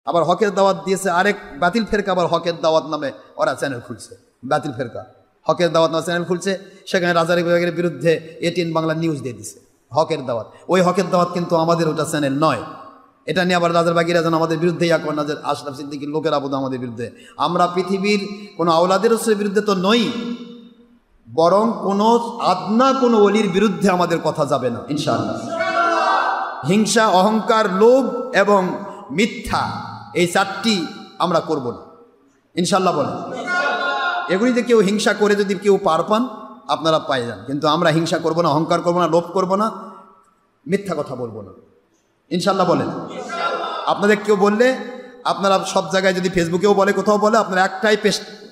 আবার হকের দাওয়াত দিয়েছে আরেক বাতিল ফেরকা, আবার হকের দাওয়াত নামে ওরা চ্যানেল খুলছে। বাতিল ফেরকা হকের দাওয়াত নামে চ্যানেল খুলছে, সেখানে রাজারি বিভাগের বিরুদ্ধে এটিএন বাংলা নিউজ দিয়ে দিছে হকের দাওয়াত। ওই হকের দাওয়াত কিন্তু আমাদের ওটা চ্যানেল নয়। এটা নিয়ে আবার রাজার বাগিরা যেন আমাদের বিরুদ্ধেই আঁকবেন না যে আশরাফ সিদ্দিকীর লোকেরা বোধ আমাদের বিরুদ্ধে। আমরা পৃথিবীর কোনো আওলাদের রসুলের বিরুদ্ধে তো নই, বরং কোনো আদনা কোনো ওলির বিরুদ্ধে আমাদের কথা যাবে না ইনশাআল্লাহ। হিংসা, অহংকার, লোভ এবং মিথ্যা, এই চারটি আমরা করব না ইনশাআল্লাহ। বলেন এগুলি যে কেউ হিংসা করে যদি কেউ পার পান আপনারা পাই যান, কিন্তু আমরা হিংসা করব না, অহংকার করব না, লোভ করব না, মিথ্যা কথা বলবো না ইনশাআল্লাহ। বলেন আপনাদের কেউ বললে, আপনারা সব জায়গায় যদি ফেসবুকেও বলে কোথাও বলে, আপনারা একটাই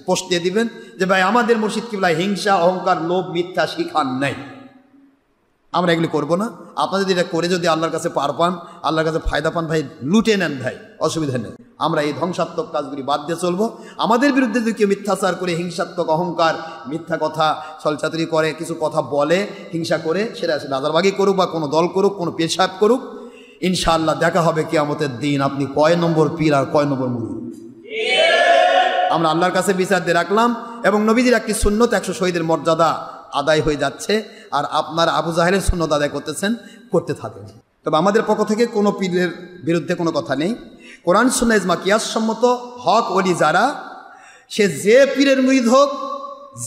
পোস্ট দিয়ে দিবেন যে ভাই আমাদের মুর্শিদ কিবলা হিংসা, অহংকার, লোভ, মিথ্যা শিখান নাই, আমরা এগুলি করবো না। আপনারা যদি এটা করে যদি আল্লাহর কাছে পার পান, আল্লাহর কাছে ফায়দা পান, ভাই লুটে নেন, ভাই অসুবিধা নেই। আমরা এই ধ্বংসাত্মক কাজগুলি বাদ দিয়ে চলবো। আমাদের বিরুদ্ধে যদি কেউ মিথ্যাচার করে, হিংসাত্মক, অহংকার, মিথ্যা কথা, ছলচাতুরি করে, কিছু কথা বলে, হিংসা করে, সেটা রাজারবাগি করুক বা কোনো দল করুক, কোনো পেশাব করুক, ইনশাআল্লাহ দেখা হবে কিয়ামতের দিন আপনি কয় নম্বর পীর আর কয় নম্বর মুরিদ। আমরা আল্লাহর কাছে বিচার দিয়ে রাখলাম এবং নবীজির একটি সুন্নত 100 শহীদের মর্যাদা আদায় হয়ে যাচ্ছে, আর আপনার আবু জাহেলের সুন্নত আদায় করতেছেন, করতে থাকেন। তবে আমাদের পক্ষ থেকে কোনো পীরের বিরুদ্ধে কোনো কথা নেই। কোরআন সুন্নাহ ইজমা কিয়াস সম্মত হক ওলি যারা, সে যে পীরের মুরিদ হোক,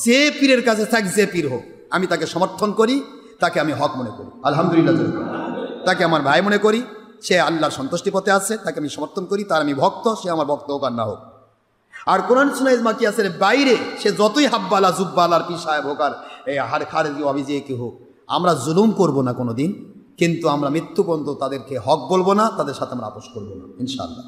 যে পীরের কাছে থাক, যে পীর হোক, আমি তাকে সমর্থন করি, তাকে আমি হক মনে করি আলহামদুলিল্লাহ। তাকে আমার ভাই মনে করি, সে আল্লাহর সন্তুষ্টি পথে আছে, তাকে আমি সমর্থন করি, তার আমি ভক্ত, সে আমার ভক্ত হোক আর না হোক। আর কোরআন সুন্নাহ ইজমা কিয়াসের বাইরে সে যতই হাব্বালা জুব্বালার পীর সাহেব হোক আর এই হার খারেজি অভিজে কি হোক, আমরা জুলুম করব না কোনো দিন, কিন্তু আমরা মৃত্যু পর্যন্ত তাদেরকে হক বলবো না, তাদের সাথে আমরা আপোষ করবো না ইনশাআল্লাহ।